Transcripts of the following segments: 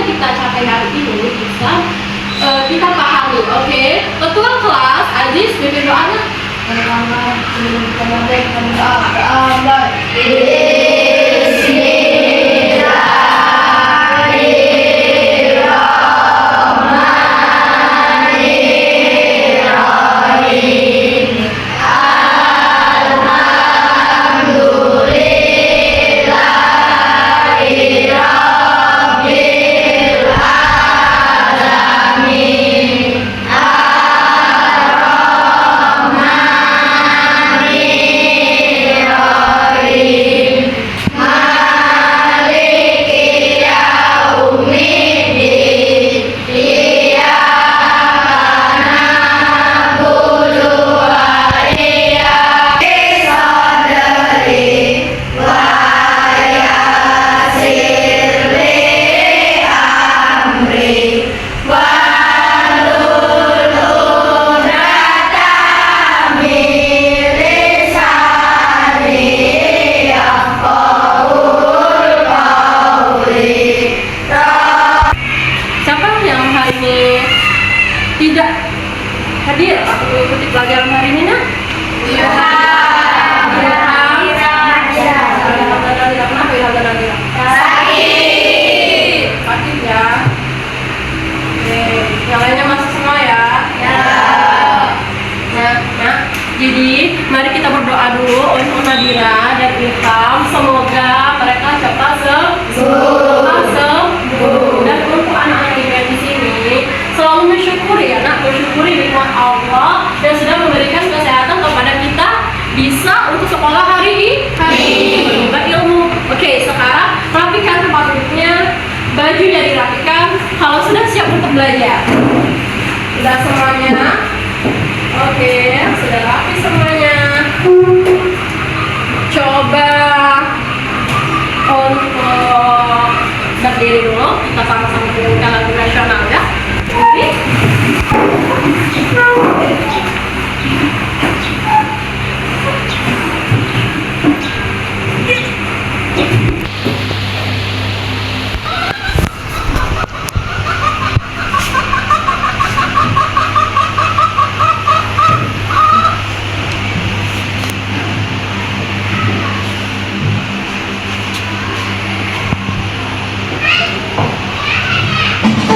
yang kita capai hari ini bisa kita pahami, oke? Ketua kelas, Aziz, pimpin doanya. Tidak hadir atau mengikuti pelajaran hari ini, nak? Iya. Sakit ya. Oke, yang lainnya masuk semua ya. Ya. Nah, jadi mari kita berdoa dulu untuk Nadira dan Ilham, semoga mereka cepat sembuh. Dan untuk anak-anak yang di sini selalu bersyukuri ya nak, bersyukuri nikmat Allah dan sudah memberikan kesehatan kepada kita bisa untuk sekolah hari ini menimba ilmu. Oke, sekarang rapikan tempat duduknya, bajunya dirapikan kalau sudah siap untuk belajar. Sudah semuanya? Oke, sudah rapi semuanya. Coba untuk berdiri dulu, kita sama-sama menyanyikan lagu nasional ya. Oke.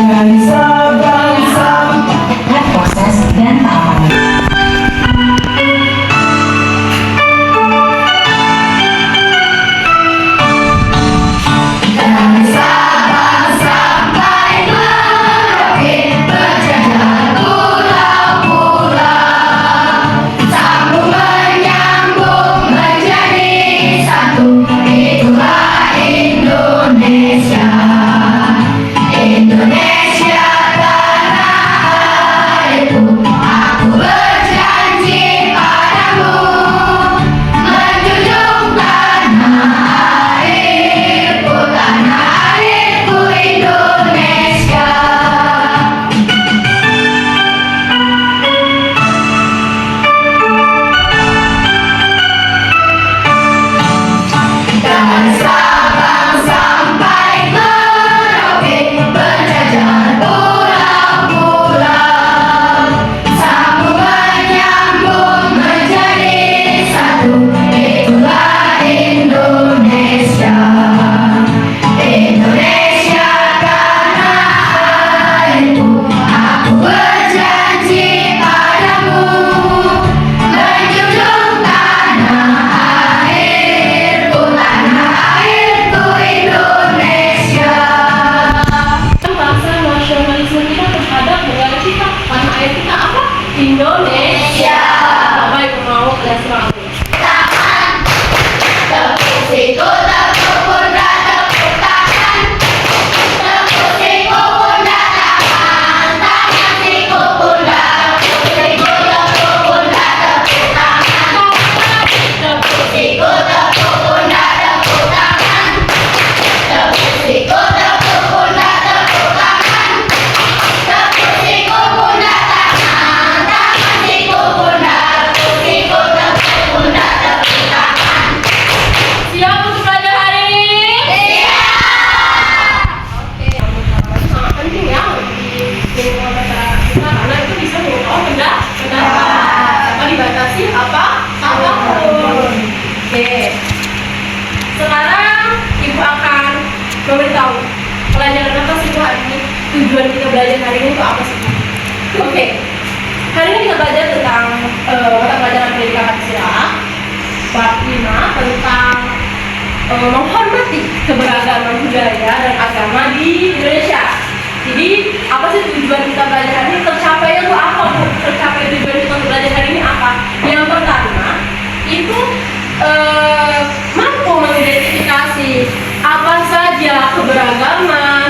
Bangsa-bangsa proses dan tahapan. Indonesia tak tujuan kita belajar hari ini itu apa sih? Oke, hari ini kita belajar tentang mata pelajaran pendidikan Pancasila bab 5 tentang menghormati keberagaman budaya dan agama di Indonesia. Jadi apa sih tujuan kita belajar hari ini? Tercapainya itu apa Bu? Tercapai tujuan kita untuk belajar hari ini apa? Yang pertama itu mampu mengidentifikasi apa saja keberagaman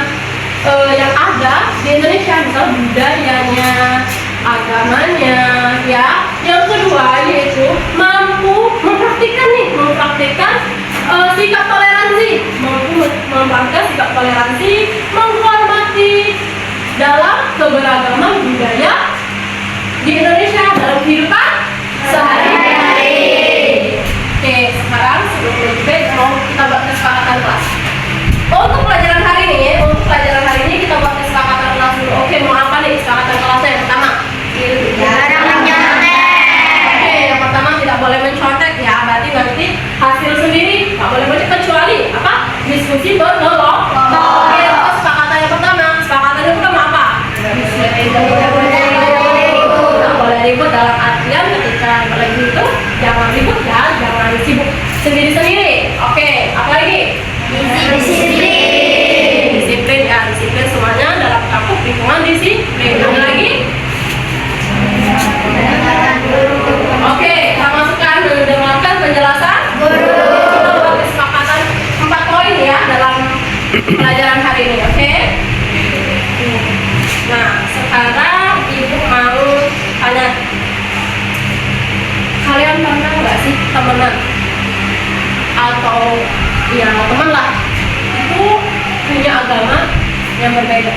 yang ada di Indonesia, misal budayanya, agamanya, ya. Yang kedua yaitu mampu mempraktikkan sikap toleransi, menghormati dalam keberagaman budaya di Indonesia dalam kehidupan sehari-hari. Oke, sekarang sebelum lebih mau kita buat kesepakatan kelas. Untuk pelajaran hari ini kita buat kesepakatan kelas dulu. Oke, mau apa nih kesepakatan kelasnya? Yang pertama, Jarang mencontek. oke, yang pertama tidak boleh mencontek ya. Berarti nanti hasil sendiri nggak boleh mencontek kecuali apa? Diskusi berkelompok. Oke, itu kesepakatan yang pertama. Kesepakatan yang pertama apa? Nggak boleh ribut dalam artian ketika lagi itu jangan ribut ya, jangan sibuk sendiri-sendiri. Oke, apa lagi? Disiplin ya, disiplin semuanya dalam kampus lingkungan disiplin. Ada lagi? Oke, kita masukkan mendengarkan penjelasan guru. Kita buat kesepakatan 4 poin ya dalam pelajaran hari ini. Oke. Nah, sekarang ibu mau tanya, kalian pernah nggak sih temenan atau ya teman lah itu punya agama yang berbeda?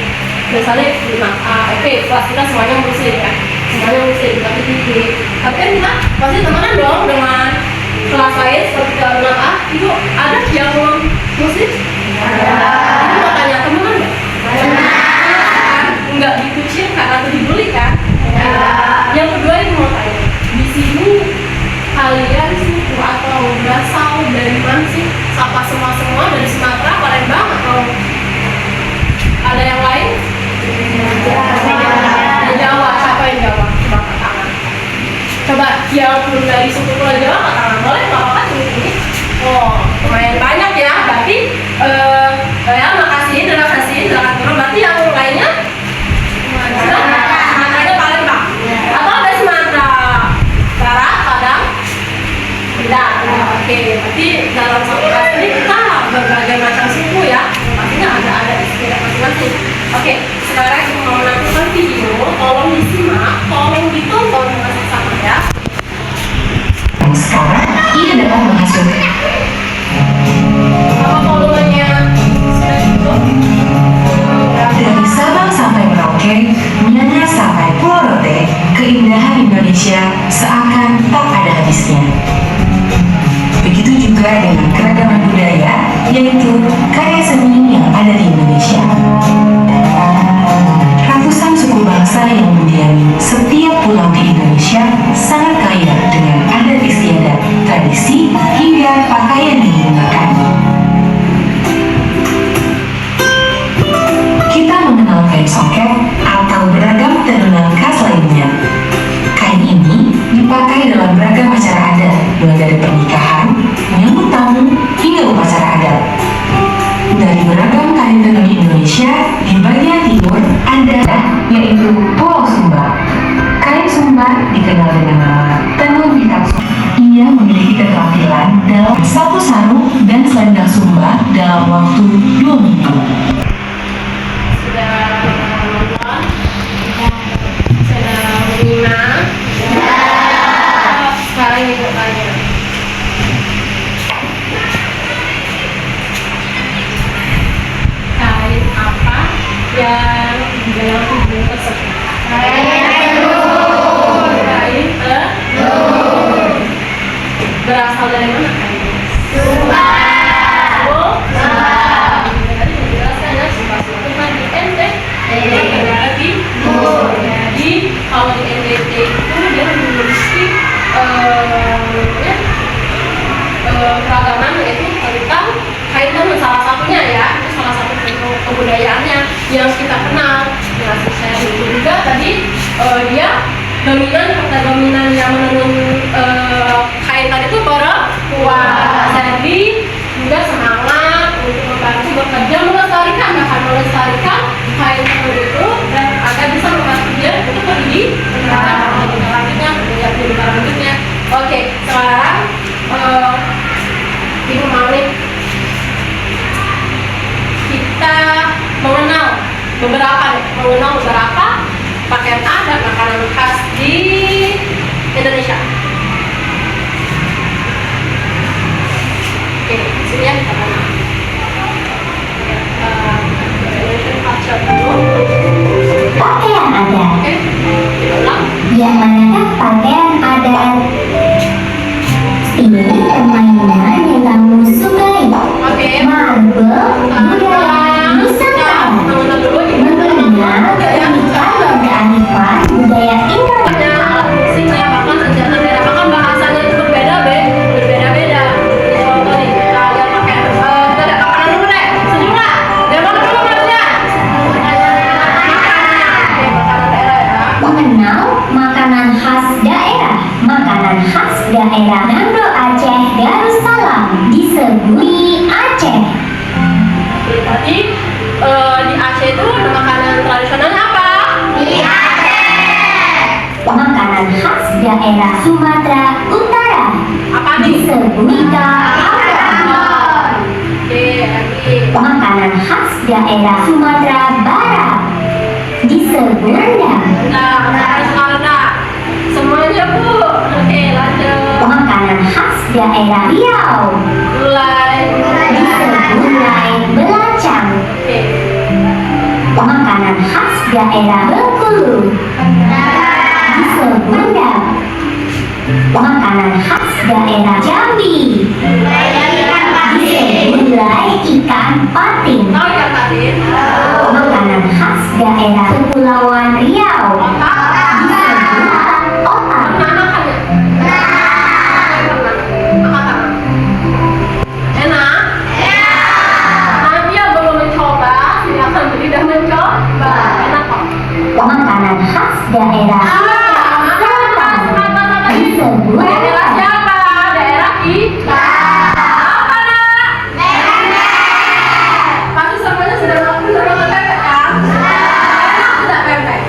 Misalnya oke, kelas kita semuanya muslim ya, semuanya muslim, tapi kan kita pasti temenan dong dengan kelas lain seperti kelas A itu ada yang muslim? Itu mau tanya temenan nggak? Nggak dikucilkan atau dibully kan? Yang kedua itu mau tanya, di sini kalian suku atau berasal dari mana sih? Sapa semua dari Sumatera, Palembang atau ada yang lain? Dari Jawa, siapa yang Jawa? Coba angkat tangan. Coba yang dari suku Pulau Jawa angkat tangan, boleh nggak apa-apa ini? Oh, lumayan banyak ya. Berarti ya makasih, terima kasih. Berarti yang lainnya? Sumatera, Palembang. Atau ada Sumatera Barat, Padang? Tidak. Oke, berarti dalam satu kelas ini kita berbagai macam suku ya. Pastinya ada istilah masing-masing. Oke, sekarang ibu mau menonton video, tolong disimak, tolong ditonton bersama ya. Sekarang ia dapat menghasilkan Apa volumenya? Sudah cukup? dari Sabang sampai Merauke, Miangas sampai Pulau Rote, keindahan Indonesia seakan tak ada habisnya. Begitu juga dengan keragaman budaya, yaitu karya seni yang ada di Indonesia. Ratusan suku bangsa yang mendiami setiap pulau di Indonesia sangat kaya dengan adat istiadat, tradisi, hingga pakaian yang digunakan. Kita mengenal kain soket atau beragam tenungan khas lainnya. Kain ini dipakai dalam beragam acara adat, beberapa nih, mengenal beberapa pakaian adat makanan khas di Indonesia. Oke, sini ya kita kenal. Indonesian culture dulu. Pakaian adat. Oke, kita ulang. Yang manakah pakaian adat? Ini permainan yang kamu sukai. Oke. Marble, budaya Nusantara. Mengenal dulu ini. Mengenal keunikan dan kearifan budaya Indonesia. Musiknya bahkan sejarah daerah bahkan bahasanya itu berbeda-beda. Contoh nih kita lihat pakai kita lihat makanan dulu deh. Setuju nggak? Dari mana dulu mulainya? Oke, makanan daerah ya. Mengenal makanan khas daerah. Makanan khas daerah Nando Aceh Darussalam disebut mie Aceh. Oke, tadi di Aceh itu makanan tradisionalnya apa? Makanan khas daerah Sumatera Utara Apa nih? disebut Ika Ambon. Oke, lagi. Makanan khas daerah Sumatera Barat disebut rendang. Nah, sekarang dah. Semuanya Bu. Oke, lanjut. Makanan khas daerah Riau Mulai. disebut gulai belacang. Oke. Makanan khas daerah Bengkulu disebut rendang. Makanan khas daerah Jambi disebut gulai ikan patin. Tahu ya tadi? Makanan khas daerah Kepulauan Riau Otak. disebut otak. Pernah makan ya? Makan. Enak? Nanti yang belum mencoba, silakan beli dan mencoba. Enak kok. Makanan khas daerah Selatan disebut Daerah siapa? Daerah kita. Apa nak? Pasti semuanya sudah makan pempek kan? Enak tidak pempek?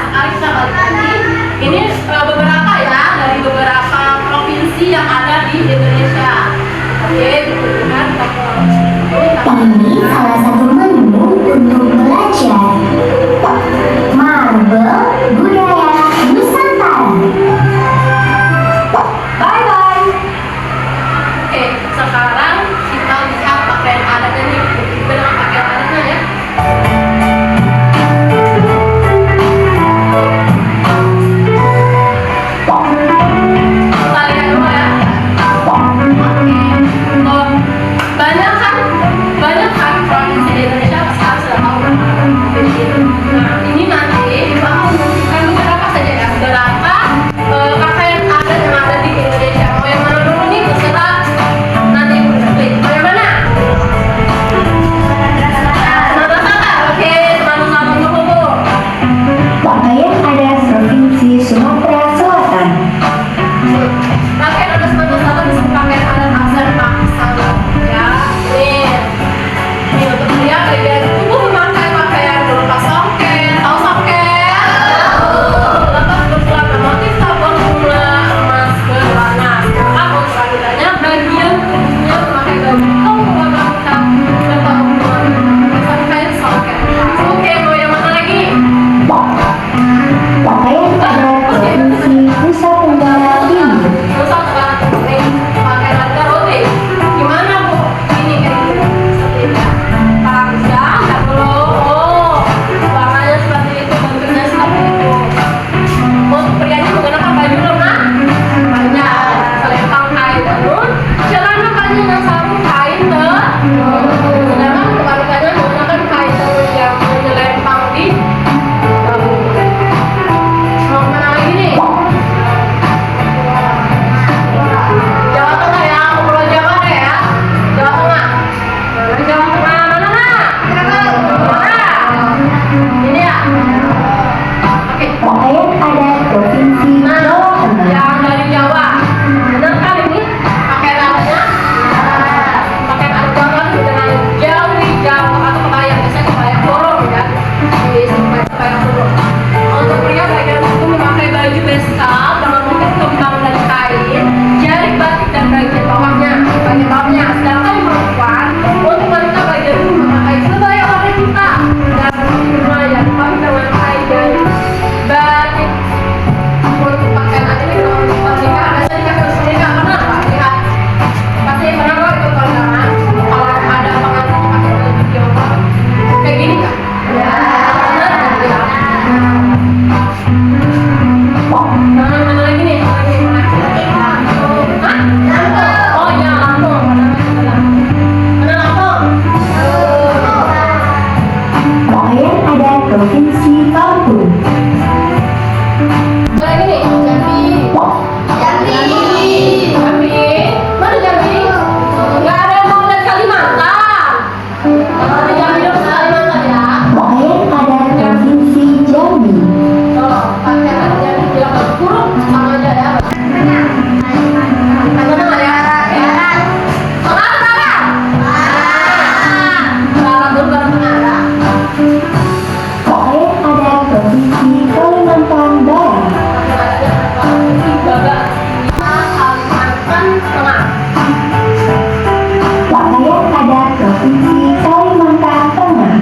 Sekarang kita balik lagi. Ini beberapa ya dari beberapa provinsi yang ada di Indonesia. Oke, kemudian Ini salah satu menu untuk belajar. Marble, Provinsi Lampung. Lagi nih, Jambi. Jambi. Mana Jambi? Nggak ada yang mau lihat Kalimantan. Ada Jambi dong, Kalimantan ya. Air pada Provinsi Jambi. Oh, pakai aja bilang kurung sama aja ya. Mana ya? Barat. Barat Tenggara. Air pada Provinsi Kalimantan Barat. Kalimantan Tengah. Air pada Provinsi Kalimantan Tengah.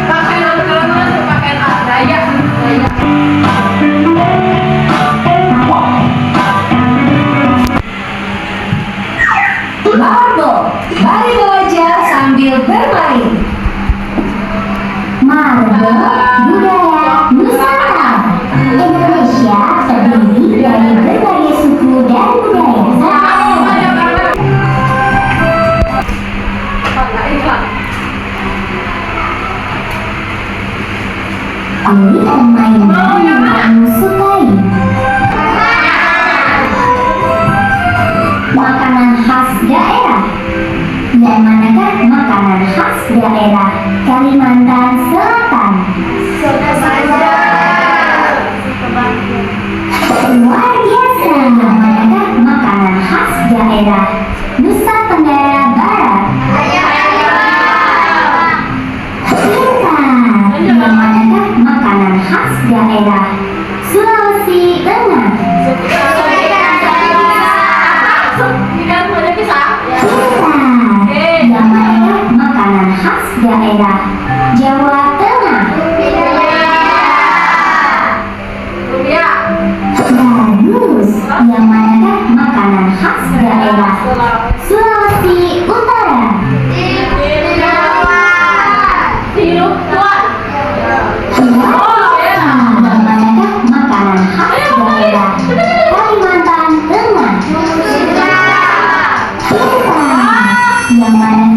Pakaian Kalimantan itu pakaian Dayak. Margo, mari belajar sambil bermain. Margo, budaya Nusantara. Indonesia terdiri dari berbagai suku dan budaya. Pilih permainan yang kamu sukai. Makanan khas daerah. Yang manakah makanan khas daerah Kalimantan Selatan? Luar biasa. Yang manakah makanan khas daerah Nusa Tenggara Barat? Pintar. Yang manakah makanan khas daerah Sulawesi Tengah? Ikan banyak pisah. Pintar. Yang manakah makanan khas daerah Jawa Tengah? Rupiah. Bagus. Yang manakah makanan khas daerah Sulawesi Utara? Hidup tuan. Yang manakah makanan khas daerah Kalimantan Tengah? Yang mana?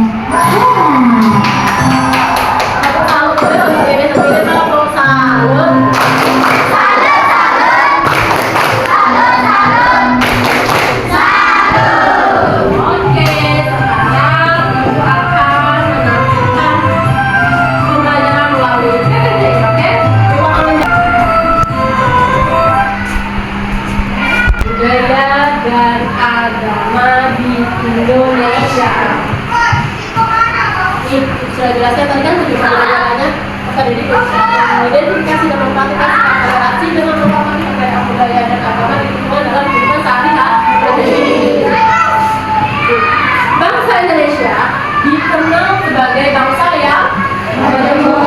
Budaya dan agama di Indonesia. Ini sudah jelaskan tadi kan tujuan negaranya. Maka jadi identifikasi dan memperhatikan sikap toleransi dengan menghormati budaya dan agama di lingkungan dalam kehidupan sehari-hari. Bangsa Indonesia dikenal sebagai bangsa yang majemuk,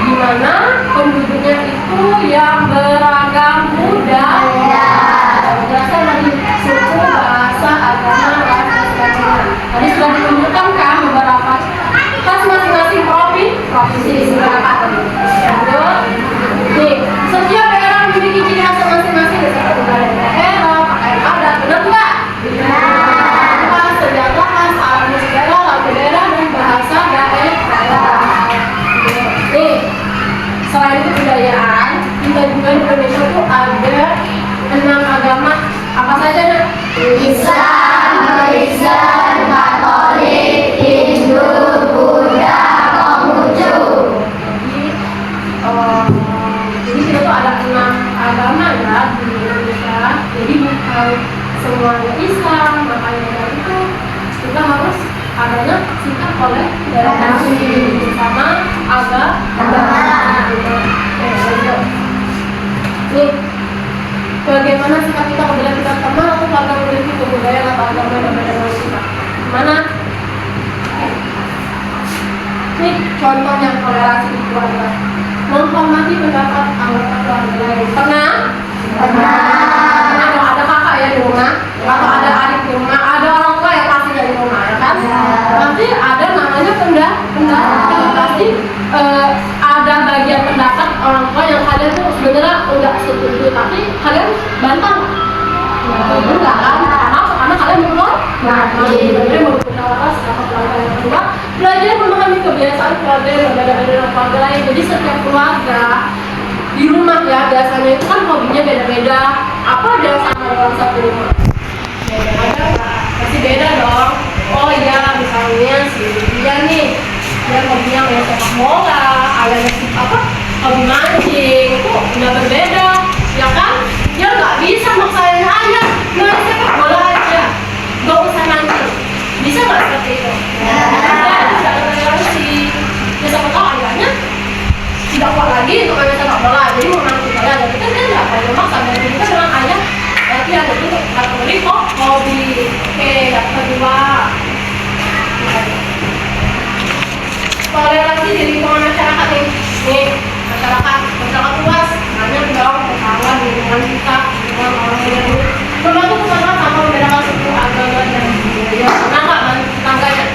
di mana penduduknya itu yang beragam budaya. Berasal dari suku, bahasa, agama, ras, dan sebagainya. Tadi sudah ditemukan kan beberapa khas masing-masing provinsi beberapa tadi. Nih, setiap daerah memiliki ciri khas masing-masing. Seperti budaya daerah, pakaian adat, benar nggak? Khas, senjata khas, alat musik daerah, lagu daerah, dan bahasa daerah. Nih, selain kebudayaan, kita juga di Indonesia tuh ada 6 agama. Apa saja nak? Islam, Kristen, Katolik, Hindu, Buddha, Konghucu. Jadi kita tuh ada 6 agama ya di Indonesia. Jadi bukan semuanya Islam, makanya dari itu kita harus adanya sikap toleransi sama agama. Nih, bagaimana sikap kita apabila kita kenal atau keluarga memiliki kebudayaan atau agama yang berbeda dengan kita? Mana? Nih, contohnya toleransi di keluarga. Menghormati pendapat anggota keluarga lain. Pernah? Kalau ada kakak ya di rumah, atau ada adik di rumah, ada orang tua yang pastinya di rumah, ya kan? Nanti ada namanya pendapat. Pasti ada bagian pendapat orang tua yang kalian tuh sebenarnya enggak setuju, tapi kalian bantah. Enggak kan? Karena kalian menolak. Nah, sebenarnya menurut pendapat sama keluarga yang kedua berbeda-beda keluarga lain. Jadi setiap keluarga di rumah ya biasanya itu kan hobinya beda-beda. Apa ada yang sama dalam satu rumah? Beda-beda nggak? Pasti beda dong. Oh iya, misalnya si dia nih, dia hobinya main sepak bola, ada apa? Hobi mancing, itu udah berbeda, ya kan? Dia nggak bisa maksain ayah main sepak bola aja, nggak usah mancing. Bisa nggak seperti itu? Ya, tidak toleransi. Ya sama tahu ayahnya tidak kuat lagi untuk main sepak bola, jadi mau mancing bola. Jadi kan dia nggak akan memaksa. Dan kita bilang ayah, berarti ada itu kategori kok hobi. Oke, yang kedua, toleransi di lingkungan masyarakat nih, masyarakat luas, banyak dong tetangga di lingkungan kita, lingkungan orang yang membantu tetangga tanpa membedakan suku, agama dan budaya. Pernah nggak bantu tetangganya?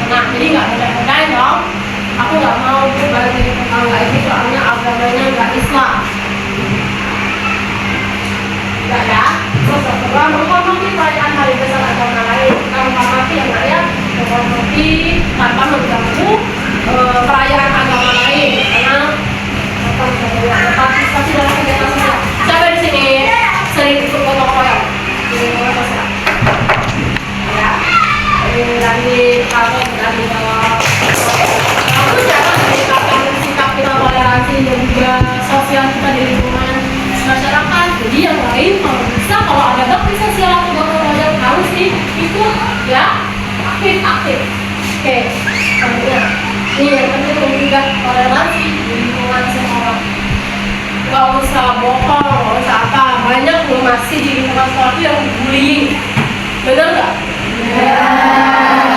Nah, jadi nggak beda-bedain dong. Aku nggak mau bagi tetangga itu soalnya agamanya nggak Islam. Enggak ya? Terus yang kedua, menghormati perayaan hari besar agama lain. Kita menghormati ya nggak ya? Menghormati tanpa mengganggu perayaan agama lain. Karena pasti dalam kegiatan sosial. Siapa di sini sering ikut gotong royong? Di lingkungan sosial. Ya, dari kalau dari kamu siapa menceritakan sikap kita toleransi dan juga sosial kita di lingkungan masyarakat. Jadi yang lain kalau bisa, kalau ada bakti sosial atau gotong royong harus ikut ya, aktif. Oke, selanjutnya ini yang penting juga toleransi di lingkungan sekolah. Gak usah bohong, gak usah apa. Banyak loh masih di lingkungan sekolah itu yang bullying. Bener nggak? Ya.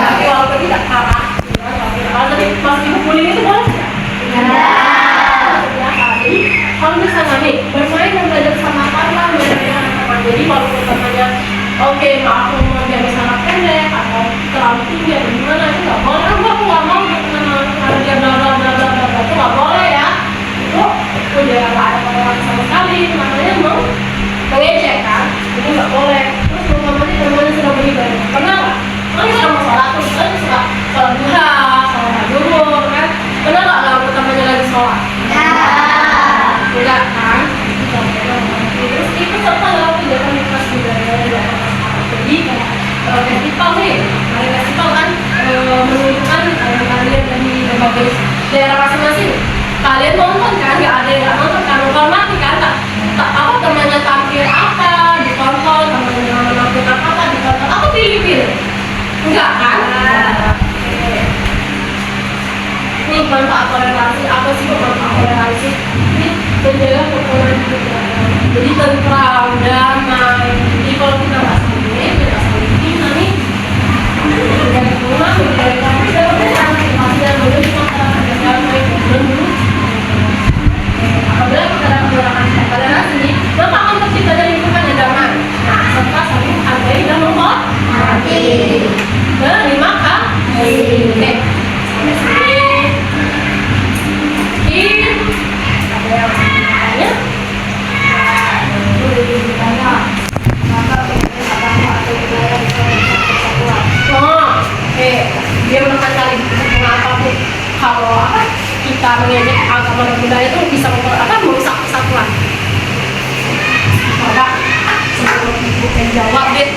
Tapi walaupun tidak parah, tapi masih bullying itu boleh nggak? Ya. Jadi kalau misalnya nih bermain dan belajar sama teman, jadi walaupun temannya oke, maaf dia misalnya pendek atau terlalu tinggi atau gimana, itu nggak boleh. Aku nggak mau karena dia bla bla bla bla bla, itu nggak boleh ya. Itu udah nggak ada toleransi sama sekali, namanya mau mengejek kan, itu nggak boleh. Terus teman-teman sudah beribadah, pernah nggak? Kan kita mau sholat tuh, kan suka sholat duha, sholat zuhur kan, pernah nggak kalau temannya lagi sholat? Enggak kan? Terus itu serta dalam kegiatan lintas budaya dan jadi festival nih, hari festival kan menunjukkan kalian dari berbagai daerah masing-masing. Kalian nonton kan? Nggak ada yang nggak nonton kan? Hormati kan? Apa temannya tampil apa ditonton, temannya menampilkan apa ditonton, aku pilih-pilih. Enggak kan? Ini manfaat toleransi, apa sih manfaat toleransi? Ini menjaga kerukunan juga. Jadi tentram, damai. Jadi kalau kita nggak saling, kita saling hina nih. Dari rumah, dari kampus, kita berbeda. Pasti yang boleh kita masyarakat yang damai, dan dulu. Apabila kita dapat menggunakan toleransi, maka akan tercipta lingkungan yang damai. Nah, serta saling menghargai dan menghormati. Terima kasih. Oke, sampai sini. Ada yang bertanya? Dia menekankan mengapa kalau apa kita mengejek agama dan budaya itu bisa merusak persatuan. Coba sebelum ibu menjawab deh.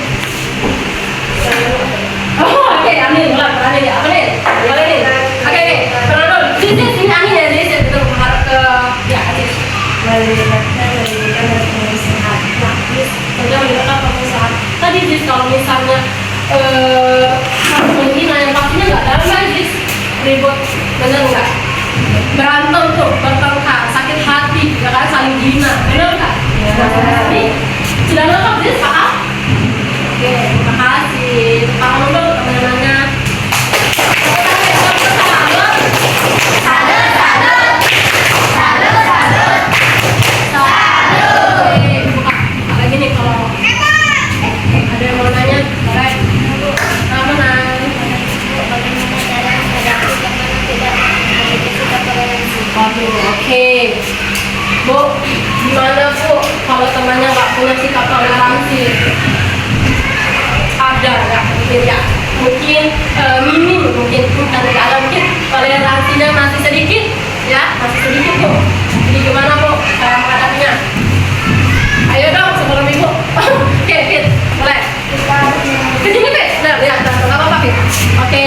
Oke, Ani mulai ya. Apa nih? Boleh nih. Oke, pernah dulu. Sini Ani ya, jadi saya betul mengharap ke ya Ani. Dari pengusaha. Nah, kerja melibatkan pengusaha. Tadi Jis kalau misalnya menghina yang pastinya nggak damai, Jis. Ribut, bener nggak? Berantem tuh, bertengkar, sakit hati, ya kan, saling hina, bener nggak? Jadi sudah lengkap Jis, paham? Oke, terima kasih. Paham dulu teman-temannya. Ada yang mau nanya? Boleh. Apa nanya? Waduh, oke. Bu, gimana Bu kalau temannya nggak punya sikap toleransi? Ada nggak? Mungkin ya, mungkin minim mungkin tidak ada, mungkin toleransinya masih sedikit ya, masih sedikit Bu. Jadi gimana Bu cara menghadapinya? Ayo dong sebelum Ibu. Oke Fit, boleh. Kesini Fit, nah lihat, nggak apa-apa Fit. Oke,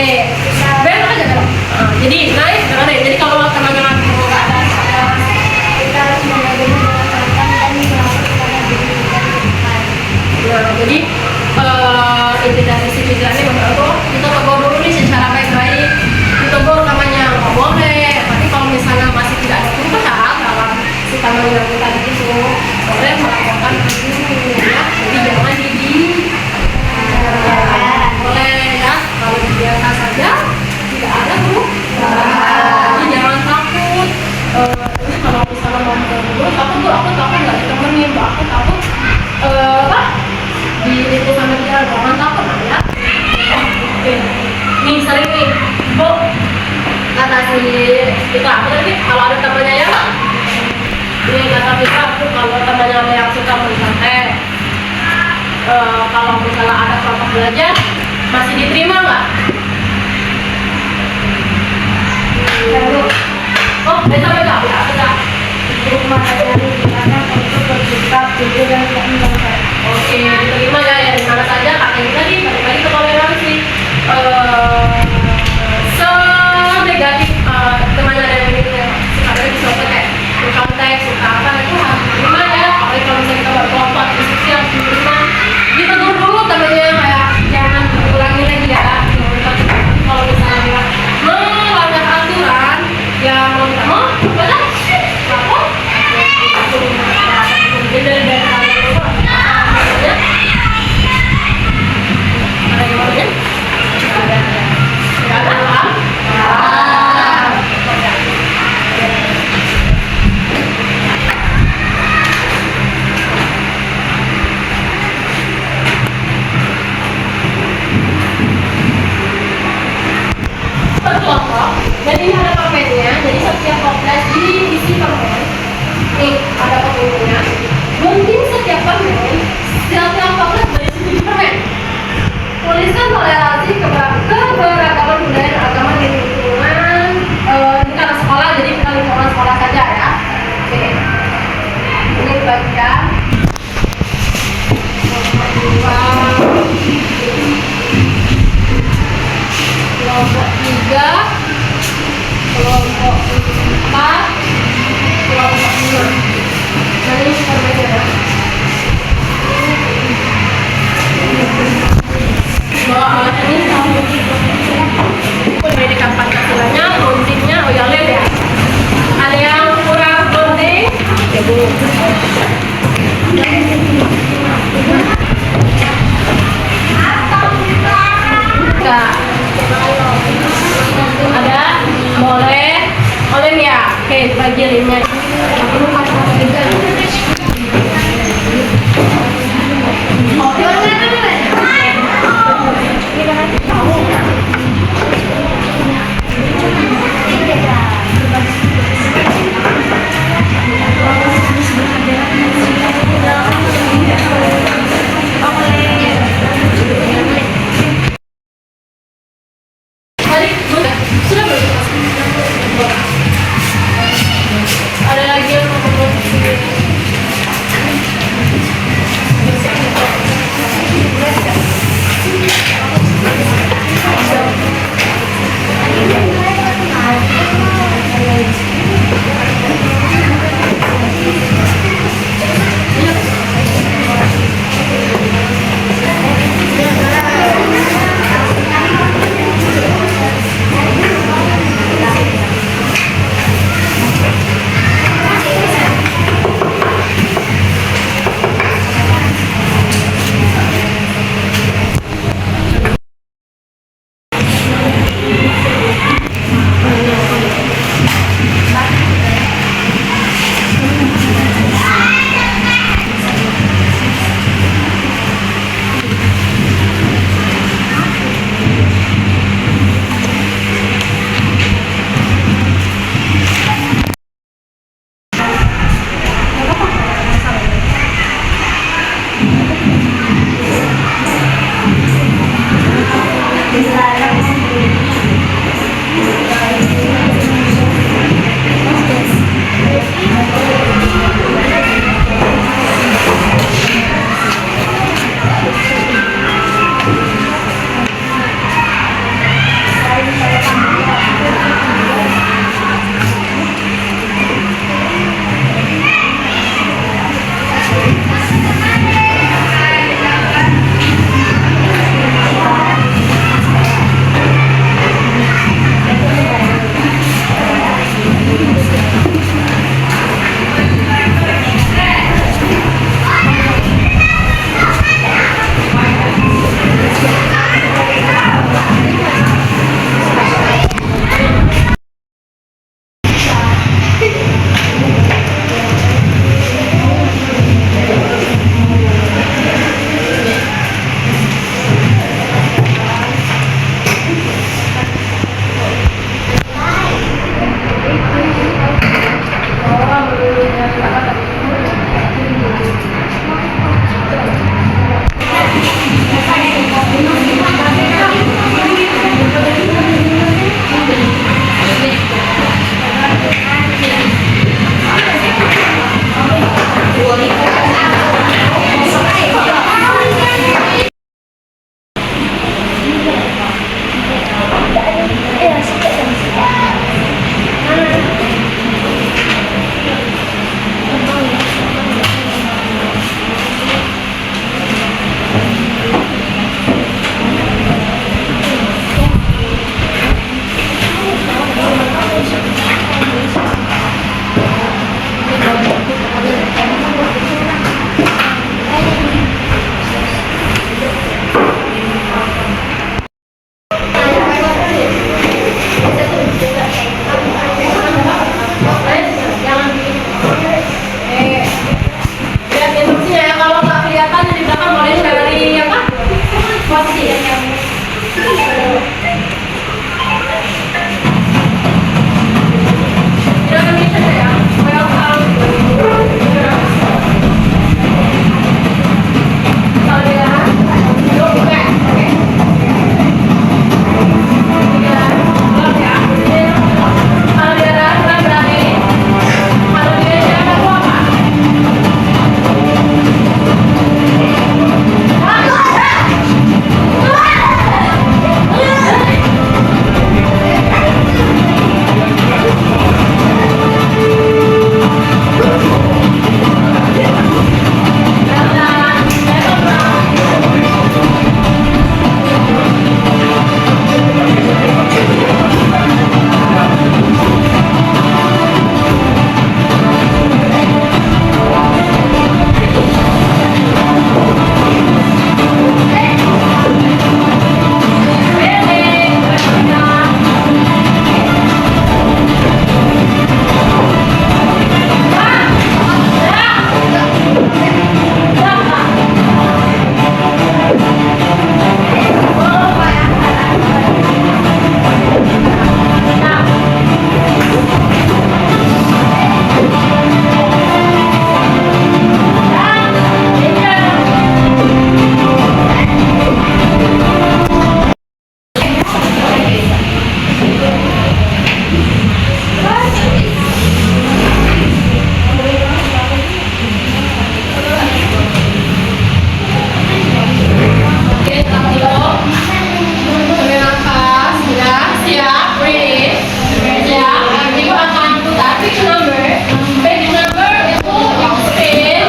belok aja belok. Jadi naik, dengerin. Jadi kalau teman-teman nggak ada Kita harus menggunakan dan melakukan diri kita di depan. nah, jadi inti dari si pikiran ini menurut kita tegur dulu nih secara baik-baik, ditegur namanya nggak boleh, tapi kalau misalnya masih tidak ada perubahan dalam si taman yang kita itu boleh melakukan dulu ya, jadi jangan boleh ya, kalau biasa saja tidak ada perubahan, jadi jangan takut. Ini kalau misalnya mau dulu takut tuh aku takut nggak ditemenin, aku takut apa di itu sama dia, jangan takut ya. Oke, nih sering nih Bu kata si kita aku tadi kalau ada temannya ya, ini kata kita aku kalau temannya ada yang suka mensantai, kalau misalnya ada kelompok belajar masih diterima nggak? Oh, bisa bisa. Rumah dari mana untuk bersikap jujur dan tidak mengganggu. Oke, diterima ya, dari mana saja kakek tadi balik lagi ke toleransi. Senegatif temannya ada yang ini suka ada bisa kayak suka teks, suka apa itu harus diterima ya. Apalagi kalau misalnya kita berkelompok diskusi harus diterima. Ditegur dulu temannya kayak jangan ulangi lagi ya. Kalau misalnya dia melanggar aturan, ya mau tidak mau, boleh. Lapor. Jadi dari kalian dulu. Ada yang mau ya? Nggak ada kan? Berkelompok, dan ini ada permennya, jadi setiap toples diisi permen. Nih, ada permennya. Mungkin setiap permen, setiap toples berisi 7 permen. Tuliskan toleransi keberagaman budaya dan agama di lingkungan. Ini karena sekolah, jadi kita lingkungan sekolah saja ya. Oke, ini bagian kelompok 3, kelompok 4, kelompok 5. Nah ini permennya ya. Bahwa ini pendidikan Pancasilanya, bondingnya, oh ya lihat ya. Ada yang kurang bonding, ya Bu. Enggak. Ada, boleh, boleh ya. Oke, bagi linknya. Tadi sudah belum? Ada lagi Jangan bisa ya. Welcome. Kalau dia duduk juga. Oke. Ya, belum ya. Kalau dia kurang berani. Kalau dia siapa tuh apa? Oke, tampil. Ambil nafas, sudah siap, ready. Siap, ibu akan putar big number. Big number itu yang spin.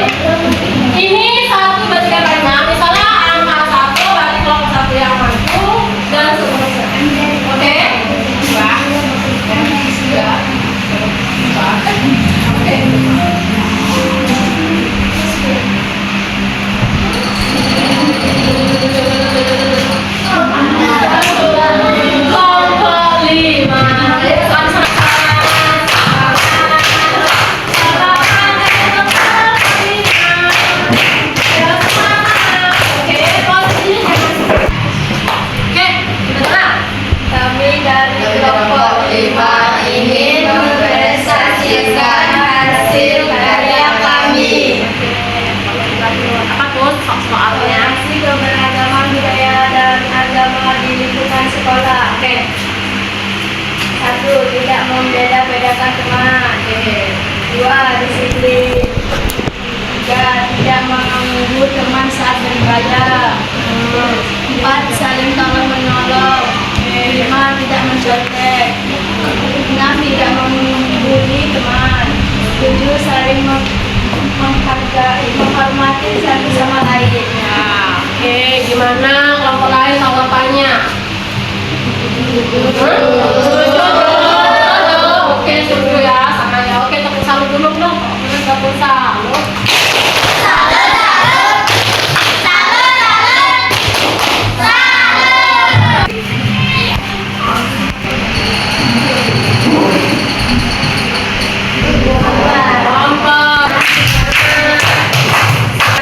Ini satu berarti karena misalnya angka satu berarti kelompok satu yang maju dan seterusnya. Oke, dua, tiga, empat. Oke. Kelompok lima. Kami dari kelompok lima ingin mempresentasikan hasil karya kami. Apa tuh soalnya? Keberagaman budaya dan agama di lingkungan sekolah. Oke. Satu, tidak membeda-bedakan teman. Oke. Dua, disiplin. Tiga, tidak mengganggu teman saat beribadah. Empat, saling tolong menolong. Lima, tidak mencontek. Enam, tidak membuli teman. Tujuh, saling menghargai, menghormati satu sama lain. Ya. Oke, gimana kelompok lain tanggapannya? Setuju? Oke, setuju ya sama ya. Oke, tepuk salut dulu dong. Tepuk salut. Kelompok.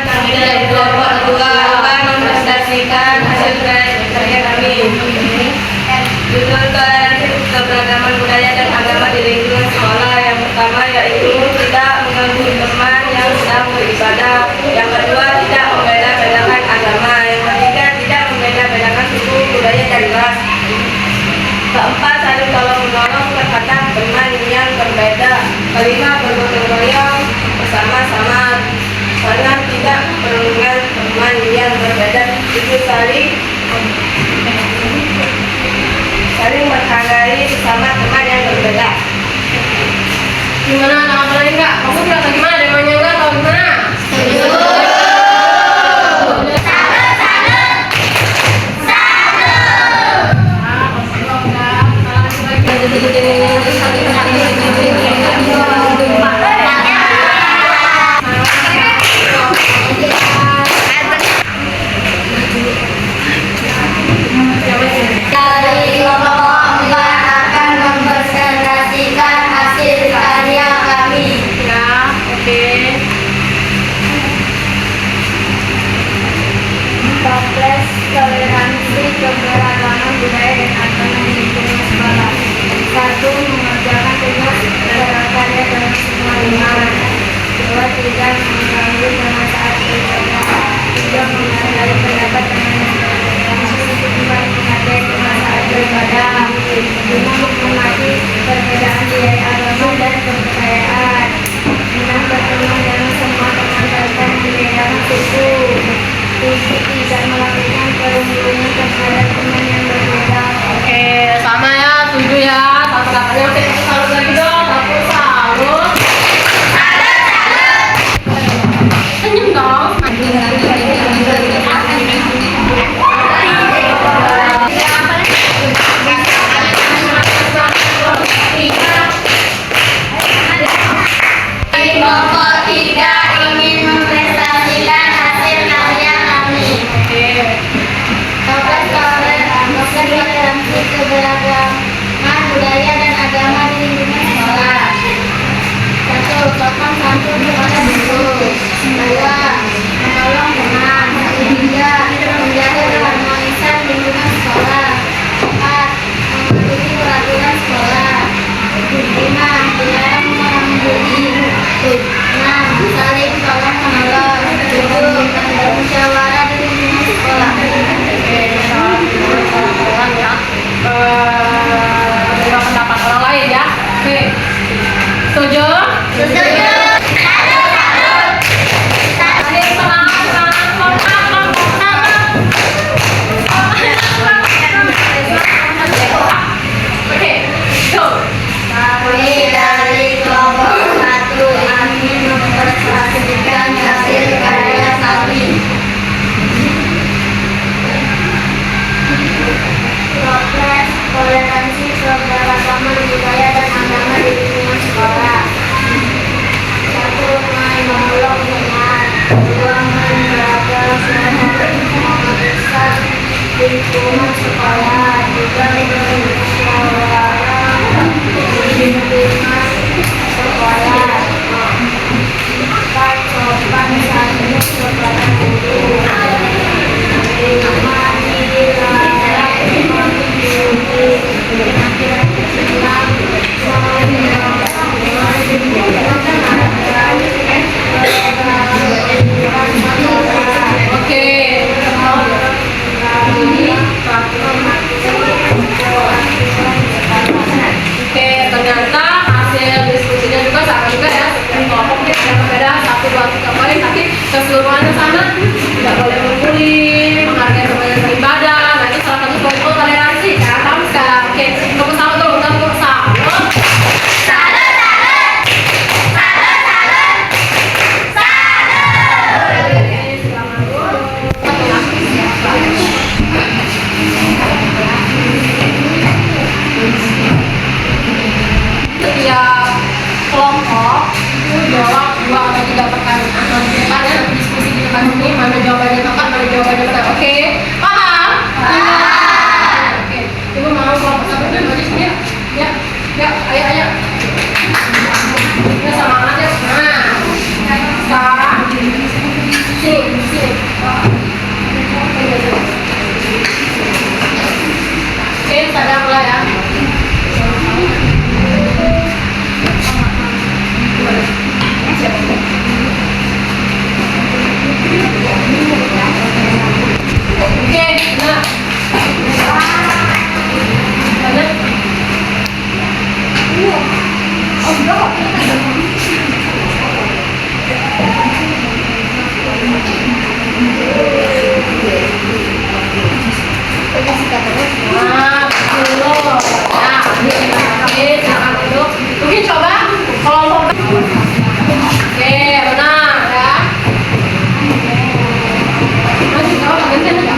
Kami dari kelompok dua akan mempresentasikan hasil karya kami. Judul toleransi keberagaman budaya dan agama di lingkungan sekolah. Yang pertama yaitu tidak mengganggu teman yang sedang beribadah. Yang kedua, tidak membeda-bedakan agama. Yang ketiga, tidak membeda-bedakan suku, budaya, dan ras. Keempat, saling tolong menolong terhadap teman yang berbeda. Kelima, bergotong royong bersama-sama. Keenam, tidak perundungan teman yang berbeda. Itu saling menghargai sesama teman yang berbeda. Gimana tanggapan lain nggak? Kamu berasa gimana? Demanya nggak atau gimana? lingkungan sekolah juga bermusyawarah di lingkungan sekolah sopan santun kepada guru Oke, ternyata hasil diskusinya juga sama juga ya. Setiap kelompok dia ada berbeda 1, 2, 3 poin, tapi keseluruhannya sama. Tidak boleh membuli, menghargai teman beribadah. Nah itu salah satu poin toleransi ya. Paham sekarang? Oke, tepuk tangan dulu, tepuk tangan. Setiap kelompok itu jawab 2 atau 3 pertanyaan. Nanti depan ya, nanti diskusi di depan ini mana jawabannya tepat, mana jawabannya benar. Oke, paham? Paham. Oke, ibu mau kelompok satu dulu di sini ya? Ya, ayo. Ya semangat ya. Nah, sekarang sini. Oke, sadar mulai ya. Oke, nah. Nah, dulu. Nah, silakan duduk. Mungkin coba kelompok. Oke, benar ya. Masih jawab gantian ya?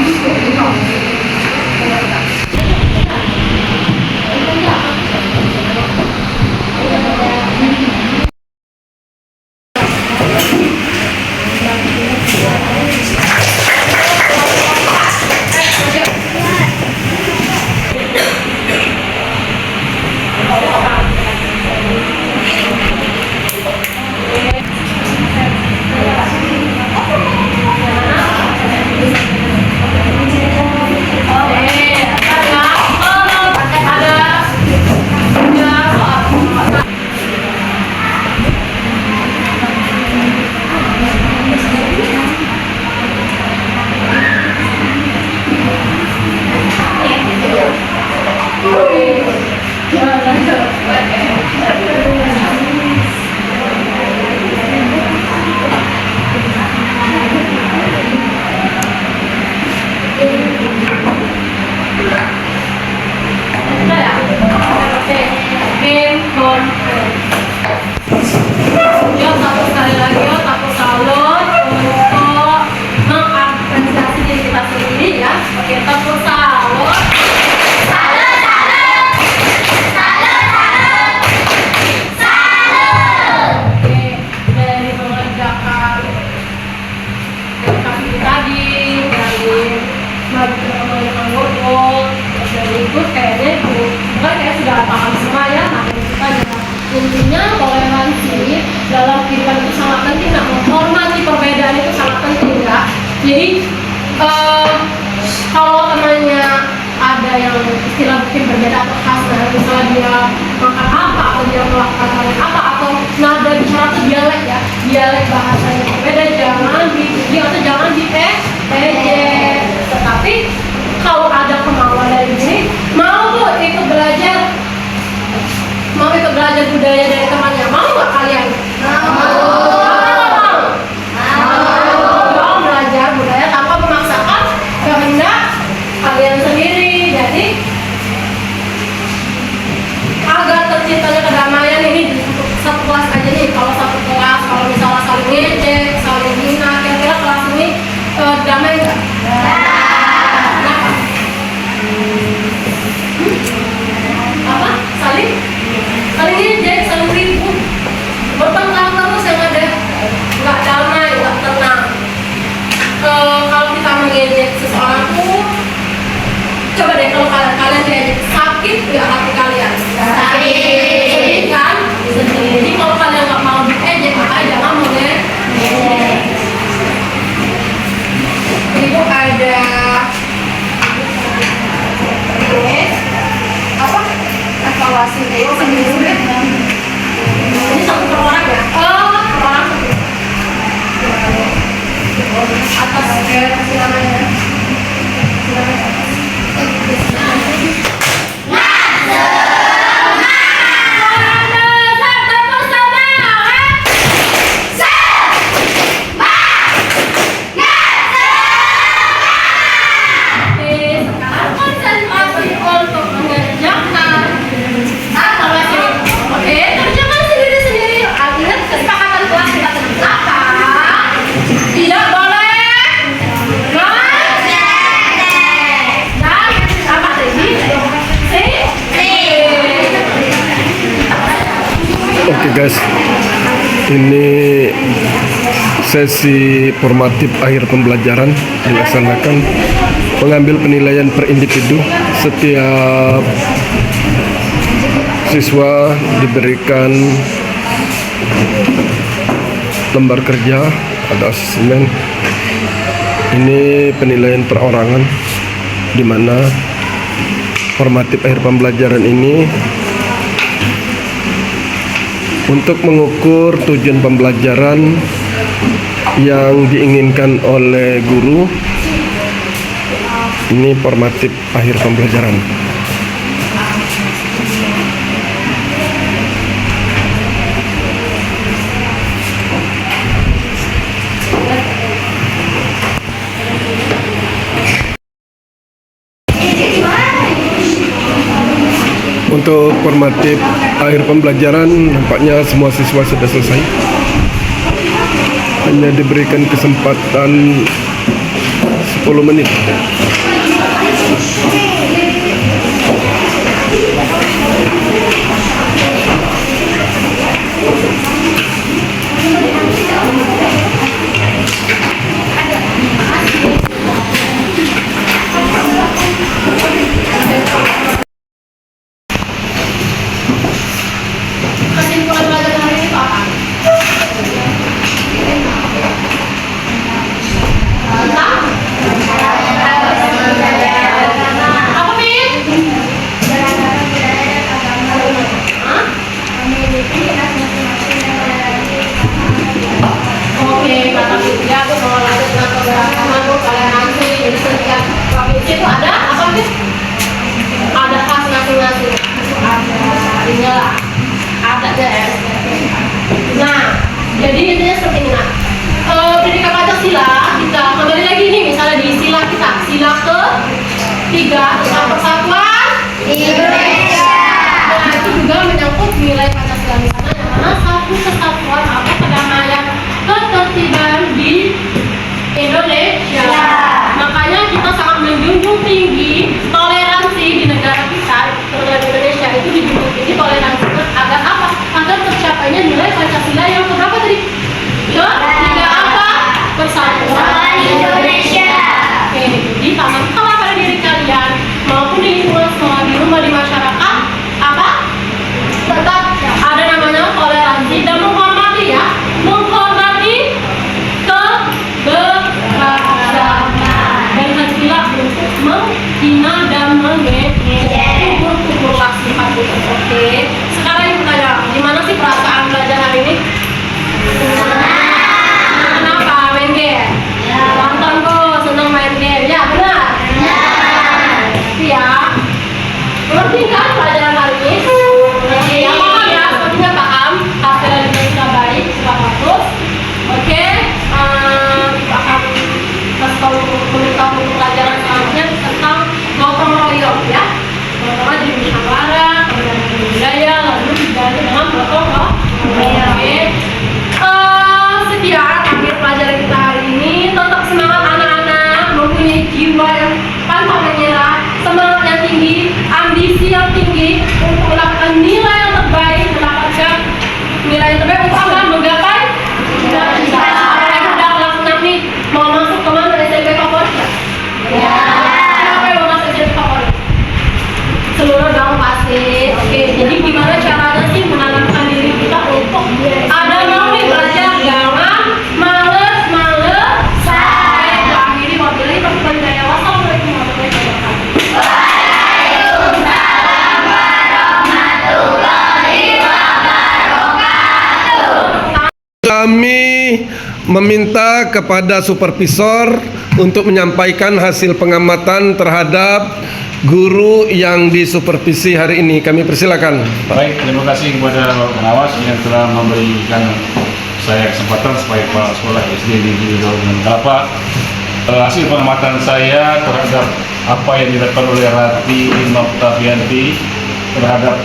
Intinya toleransi dalam kehidupan itu sangat penting. Nah, menghormati perbedaan itu sangat penting ya. Jadi kalau temannya ada yang istilah mungkin berbeda atau khas, nah misalnya dia makan apa atau dia melakukan hal apa atau nada bicara itu dialek ya, dialek bahasanya berbeda, jangan dipuji atau jangan diejek. Tetapi kalau ada kemauan dari sini, mau ikut belajar budaya dari temannya, mau nggak kalian? Mau belajar budaya tanpa memaksakan kehendak kalian sendiri. Jadi agar terciptanya kedamaian ini untuk satu kelas aja nih. Kalau satu kelas, kalau misalnya saling ngejek, saling hina, kira-kira kelas ini damai nggak? Kenapa? Apa? Saling ngejek, saling Sakit nggak hati kalian? Sakit. Sedih kan? Sedih. Jadi kalau kalian nggak mau diejek, maka jangan mengejek. Ibu ada apa? Evaluasi sendiri. Ini satu per orang ya? Oh, per orang satu. Atas silakan ya. Tidak boleh Oke guys, ini sesi formatif akhir pembelajaran dilaksanakan, mengambil penilaian per individu. Setiap siswa diberikan lembar kerja, ada asesmen. Ini penilaian perorangan, di mana formatif akhir pembelajaran ini untuk mengukur tujuan pembelajaran yang diinginkan oleh guru. Ini formatif akhir pembelajaran. Untuk formatif akhir pembelajaran, nampaknya semua siswa sudah selesai. Hanya diberikan kesempatan 10 menit. Kesimpulan pelajaran hari ini apa? Apa Min? Hah? Oke, kata Widya, aku mau lanjut dengan keberagaman toleransi. Jadi setiap provinsi itu ada apa Min? Ada khas masing-masing. Ada inilah. Ada deh. Nah, jadi intinya seperti ini. Nah, pendidikan Pancasila kita kembali lagi nih, misalnya di sila kita, sila ke-3 tentang persatuan Indonesia. Nah, itu juga menyangkut nilai Pancasila, misalnya yang mana satu kesatuan atau kedamaian ketertiban di Indonesia. Makanya kita sangat menjunjung tinggi toleransi di negara kita, terutama di Indonesia itu dijunjung tinggi toleransi agar apa? Agar tercapainya nilai Pancasila yang keberapa tadi? Ketiga apa? Persatuan Indonesia. Oke, jadi tanamkanlah pada diri kalian maupun di lingkungan sekolah, di rumah, di masyarakat apa? Tetap ada namanya toleransi dan menghormati ya, menghormati keberagaman dan hentilah untuk menghina dan mengejek kubur-kubur sifat itu. Oke, sekarang ibu tanya, gimana sih perasaan belajar hari ini? Kenapa? Main game? Tonton kok, senang main game. Ya benar? Iya. Ngerti kan pelajaran hari ini? Ya, paham ya, sepertinya paham. Hasilnya juga sudah baik, sudah bagus. Oke, kita akan kasih tahu untuk pelajaran selanjutnya tentang gotong royong ya. Pertama jadi musyawarah, kemudian budaya, lalu diganti dengan gotong royong. Oke. Sekian akhir pelajaran kita hari ini. Tetap semangat anak-anak, mempunyai jiwa yang pantang menyerah, semangat yang tinggi, ambisi yang tinggi untuk mendapatkan nilai yang terbaik, mendapatkan nilai yang terbaik untuk apa? Menggapai cita-cita. Apa yang udah kelas 6 nih, mau masuk kemana? SMP favorit ya? Ya. Kenapa yang mau masuk SMP favorit? kami meminta kepada supervisor untuk menyampaikan hasil pengamatan terhadap guru yang disupervisi hari ini. Kami persilakan. Baik, terima kasih kepada Bapak Pengawas yang telah memberikan saya kesempatan supaya Kepala Sekolah SD di Gunung Kelapa. Hasil pengamatan saya terhadap apa yang dilakukan oleh Rati Noktavianti terhadap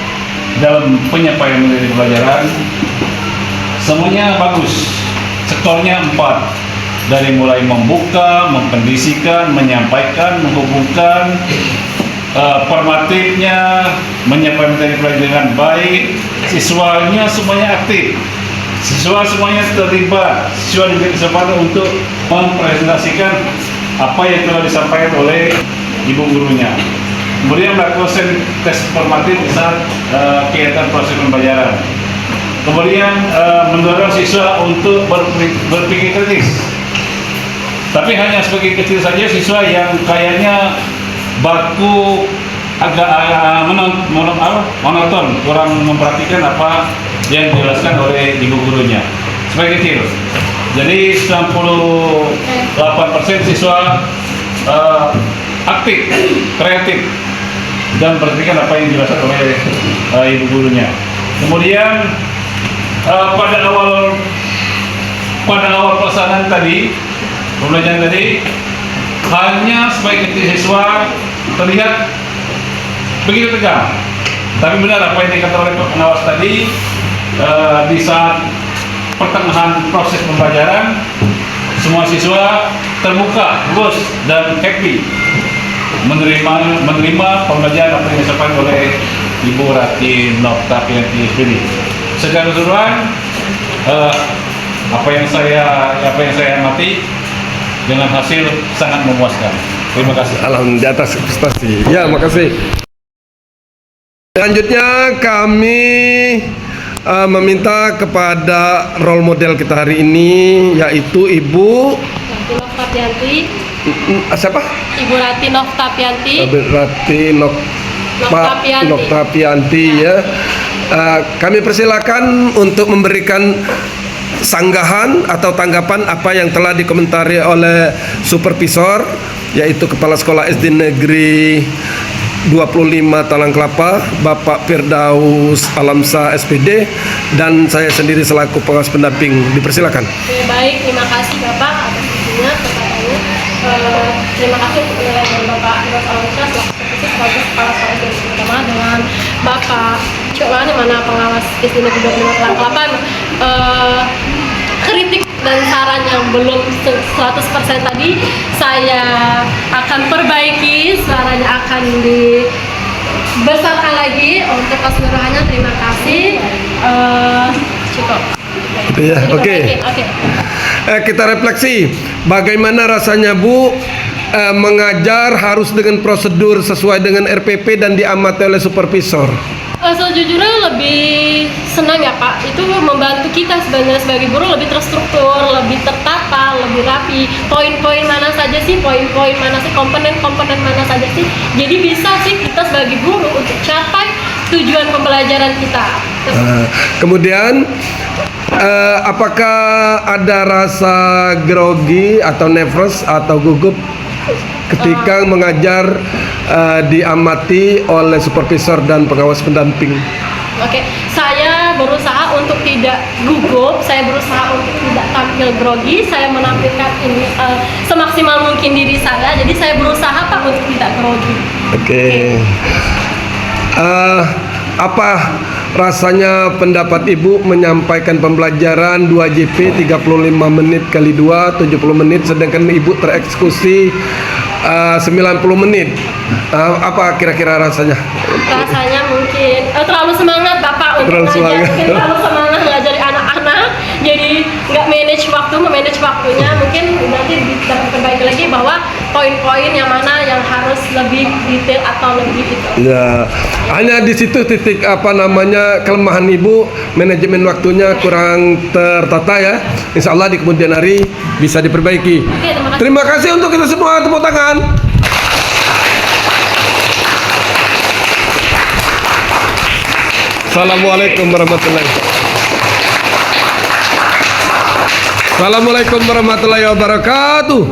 dalam penyampaian materi pelajaran, semuanya bagus. Skornya 4. Dari mulai membuka, mengkondisikan, menyampaikan, menghubungkan, formatifnya, menyampaikan materi pelajaran dengan baik, siswanya semuanya aktif, siswa semuanya terlibat, siswa diberi kesempatan untuk mempresentasikan apa yang telah disampaikan oleh ibu gurunya. Kemudian melakukan tes formatif saat kegiatan proses pembelajaran. Kemudian mendorong siswa untuk berpikir kritis. Tapi hanya sebagai kecil saja, siswa yang kayaknya baku agak monoton, kurang memperhatikan apa yang dijelaskan oleh ibu gurunya. Sebagai kecil. Jadi 98% siswa aktif, kreatif, dan perhatikan apa yang dijelaskan oleh ibu gurunya. Kemudian pada awal pelaksanaan tadi, pembelajaran tadi, hanya sebagai siswa terlihat begitu tegang. Tapi benar apa yang dikatakan oleh pengawas tadi, di saat pertengahan proses pembelajaran, semua siswa terbuka, lulus, dan happy menerima pembelajaran apa yang disampaikan oleh Ibu Rati Noktavianti SPD. Secara keseluruhan, apa yang saya amati dengan hasil sangat memuaskan. Terima kasih. Alhamdulillah di atas prestasi. Ya, makasih. Selanjutnya kami meminta kepada role model kita hari ini, yaitu Ibu Rati Noktavianti. Siapa? Ibu Rati Noktavianti. Rati Noktavianti. Noktavianti ya. Kami persilakan untuk memberikan sanggahan atau tanggapan apa yang telah dikomentari oleh supervisor, yaitu Kepala Sekolah SD Negeri 25 Talang Kelapa, Bapak Firdaus Alamsa SPD, dan saya sendiri selaku pengawas pendamping. Dipersilakan. Oke, baik, terima kasih Bapak atas izinnya kepadanya. Terima kasih untuk penilaian dari Bapak Firdaus Alamsa selaku supervisor sebagai Kepala Sekolah SD Pertama, dengan Bapak Coklan yang mana pengawas SD Negeri 25 Talang Kelapa. Kritik dan saran yang belum 100% tadi saya akan perbaiki, suaranya akan dibesarkan lagi untuk keseluruhannya. Terima kasih. Cukup. Ya, oke. Oke. Kita refleksi, bagaimana rasanya Bu mengajar harus dengan prosedur sesuai dengan RPP dan diamati oleh supervisor? Sejujurnya lebih senang ya Pak, itu membantu kita sebenarnya sebagai guru lebih terstruktur, lebih tertata, lebih rapi. Poin-poin mana saja sih, poin-poin mana sih, komponen-komponen mana saja sih. Jadi bisa sih kita sebagai guru untuk capai tujuan pembelajaran kita. Kemudian apakah ada rasa grogi atau nervous atau gugup ketika mengajar diamati oleh supervisor dan pengawas pendamping? Oke, saya berusaha untuk tidak gugup, saya berusaha untuk tidak tampil grogi, saya menampilkan ini semaksimal mungkin diri saya, jadi saya berusaha Pak untuk tidak grogi. Oke. Apa rasanya pendapat Ibu menyampaikan pembelajaran 2 JP 35 menit kali 2 70 menit sedangkan Ibu tereksekusi 90 menit. Apa kira-kira rasanya? Rasanya mungkin terlalu semangat Bapak untuk ngajar, mungkin terlalu semangat ngajari anak-anak, jadi nggak memanage waktunya. Mungkin nanti bisa perbaiki lagi bahwa poin-poin yang mana yang harus lebih detail atau lebih itu. Ya, hanya di situ titik kelemahan Ibu, manajemen waktunya kurang tertata ya. Insya Allah di kemudian hari bisa diperbaiki. Oke, terima kasih. Terima kasih untuk kita semua, tepuk tangan. Assalamualaikum warahmatullahi wabarakatuh. Assalamualaikum warahmatullahi wabarakatuh.